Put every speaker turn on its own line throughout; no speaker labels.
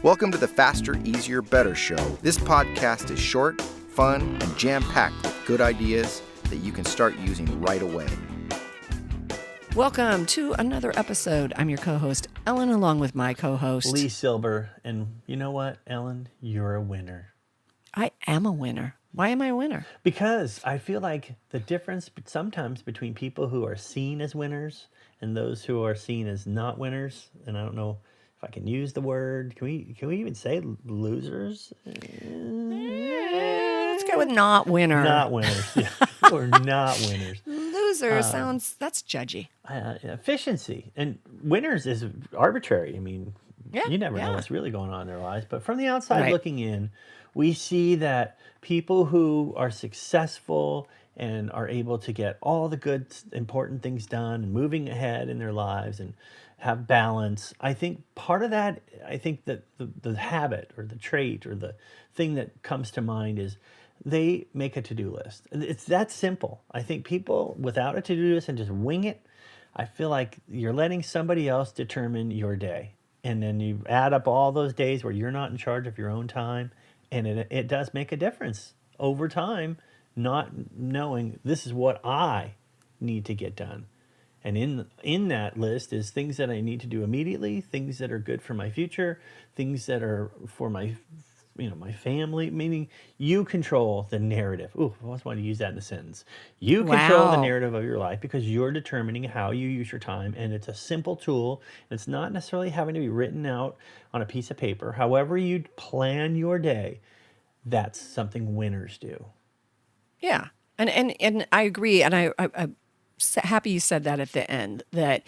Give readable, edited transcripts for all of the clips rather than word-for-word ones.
Welcome to the Faster, Easier, Better show. This podcast is short, fun, and jam-packed with good ideas that you can start using right away.
Welcome to another episode. I'm your co-host, Ellen, along with my co-host,
Lee Silver. And you know what, Ellen? You're a winner.
I am a winner. Why am I a winner?
Because I feel like the difference sometimes between people who are seen as winners and those who are seen as not winners, and I don't know if I can use the word, can we even say losers?
Let's go with not winner.
Not winners, yeah. Or not winners.
Loser that's judgy.
Efficiency. And winners is arbitrary. I mean, you never know what's really going on in their lives. But from the outside looking in, we see that people who are successful and are able to get all the good, important things done and moving ahead in their lives and have balance. I think part of that, that the habit or the trait or the thing that comes to mind is they make a to-do list. It's that simple. I think people without a to-do list and just wing it, I feel like you're letting somebody else determine your day. And then you add up all those days where you're not in charge of your own time. And it does make a difference over time, not knowing this is what I need to get done. And in that list is things that I need to do immediately, things that are good for my future, things that are for my family, meaning you control the narrative. Ooh, I always wanted to use that in a sentence. You control the narrative of your life because you're determining how you use your time, and it's a simple tool. It's not necessarily having to be written out on a piece of paper. However you plan your day, that's something winners do.
Yeah, and I agree, and I'm happy you said that at the end, that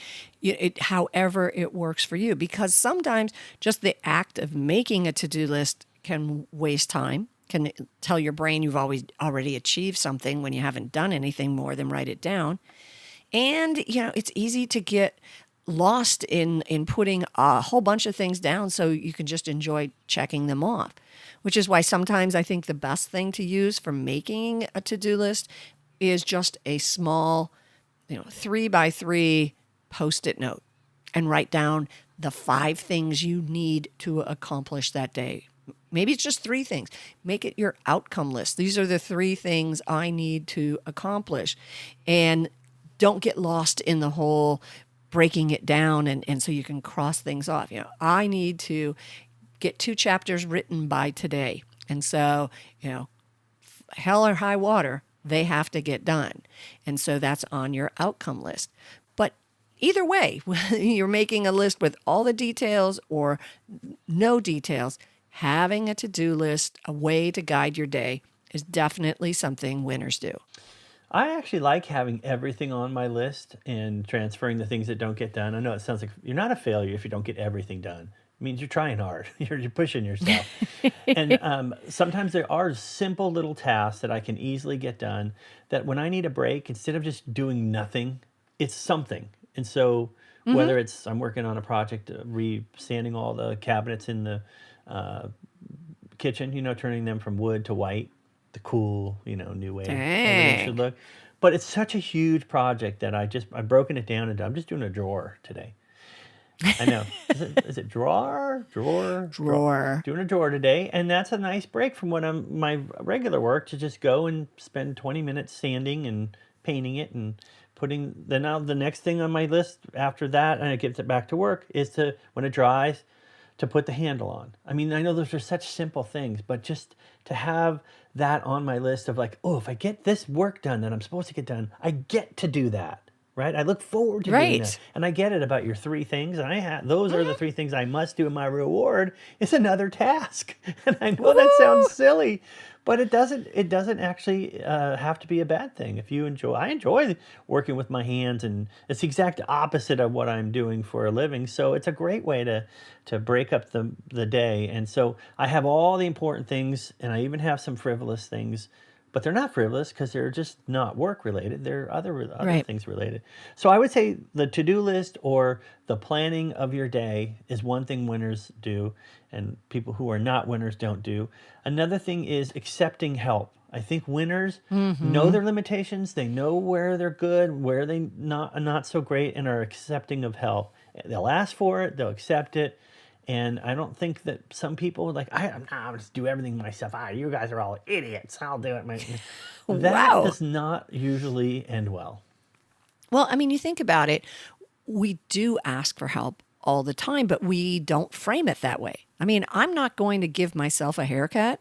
however it works for you, because sometimes just the act of making a to-do list can waste time, can tell your brain you've already achieved something when you haven't done anything more than write it down. And, it's easy to get lost in putting a whole bunch of things down so you can just enjoy checking them off, which is why sometimes I think the best thing to use for making a to-do list is just a small 3x3 Post-it note and write down the 5 things you need to accomplish that day. Maybe it's just 3 things. Make it your outcome list. These are the 3 things I need to accomplish. And don't get lost in the whole breaking it down and so you can cross things off. I need to get 2 chapters written by today. And so, hell or high water, they have to get done. And so that's on your outcome list. But either way, you're making a list with all the details or no details, having a to-do list, a way to guide your day, is definitely something winners do.
I actually like having everything on my list and transferring the things that don't get done. I know it sounds like you're not a failure if you don't get everything done. It means you're trying hard. You're pushing yourself. And sometimes there are simple little tasks that I can easily get done that when I need a break, instead of just doing nothing, it's something. And so whether it's I'm working on a project, sanding all the cabinets in the kitchen, turning them from wood to white, the cool, new way everything should look. But it's such a huge project that I've broken it down into, I'm just doing a drawer today. I know. Is it drawer? Doing a drawer today. And that's a nice break from my regular work to just go and spend 20 minutes sanding and painting it and now the next thing on my list after that, and I get it back to work, is when it dries, to put the handle on. I mean, I know those are such simple things, but just to have that on my list of like, oh, if I get this work done that I'm supposed to get done, I get to do that. Right? I look forward to doing that. And I get it about your 3 things. And those are the 3 things I must do. And my reward is another task. And I know that sounds silly, but it doesn't actually have to be a bad thing. I enjoy working with my hands, and it's the exact opposite of what I'm doing for a living. So it's a great way to break up the day. And so I have all the important things, and I even have some frivolous things. But they're not frivolous because they're just not work related. They're other things related. So I would say the to-do list or the planning of your day is one thing winners do, and people who are not winners don't do. Another thing is accepting help. I think winners know their limitations. They know where they're good, where they not so great, and are accepting of help. They'll ask for it. They'll accept it. And I don't think that some people are like, I'll just do everything myself. You guys are all idiots. I'll do it. That
Wow.
does not usually end well.
Well, I mean, you think about it, we do ask for help all the time, but we don't frame it that way. I mean, I'm not going to give myself a haircut.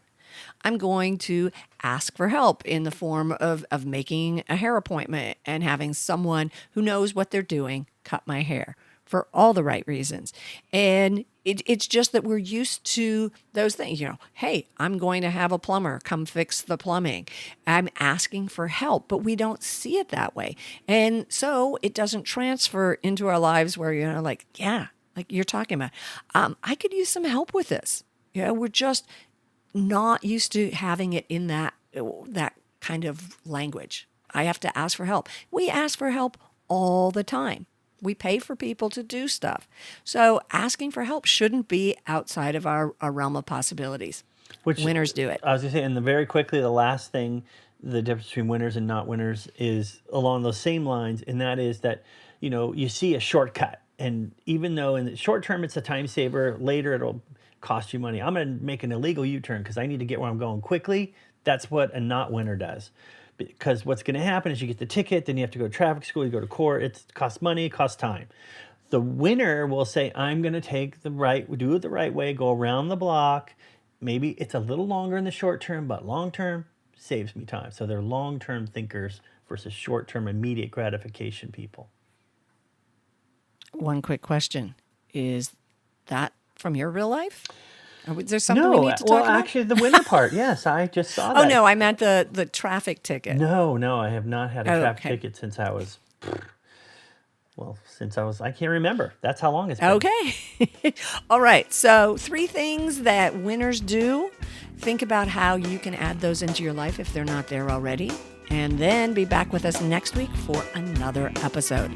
I'm going to ask for help in the form of making a hair appointment and having someone who knows what they're doing cut my hair for all the right reasons. And it's just that we're used to those things. Hey, I'm going to have a plumber come fix the plumbing. I'm asking for help, but we don't see it that way. And so it doesn't transfer into our lives where, like you're talking about, I could use some help with this. We're just not used to having it in that kind of language. I have to ask for help. We ask for help all the time. We pay for people to do stuff. So asking for help shouldn't be outside of our realm of possibilities.
Which
winners do it.
I was going to say, and very quickly, the last thing, the difference between winners and not winners is along those same lines, and that is that, you see a shortcut. And even though in the short term it's a time saver, later it'll cost you money. I'm going to make an illegal U-turn because I need to get where I'm going quickly. That's what a not winner does. Because what's going to happen is you get the ticket, then you have to go to traffic school, you go to court. It costs money, it costs time. The winner will say, I'm going to do it the right way, go around the block. Maybe it's a little longer in the short term, but long term saves me time. So they're long-term thinkers versus short-term immediate gratification people.
One quick question. Is that from your real life? Is there something we need to talk about?
Well, actually, the winner part, yes, I just saw that.
Oh, no, I meant the traffic ticket.
No, I have not had a traffic ticket since I can't remember. That's how long it's been.
Okay. All right. So 3 things that winners do. Think about how you can add those into your life if they're not there already. And then be back with us next week for another episode.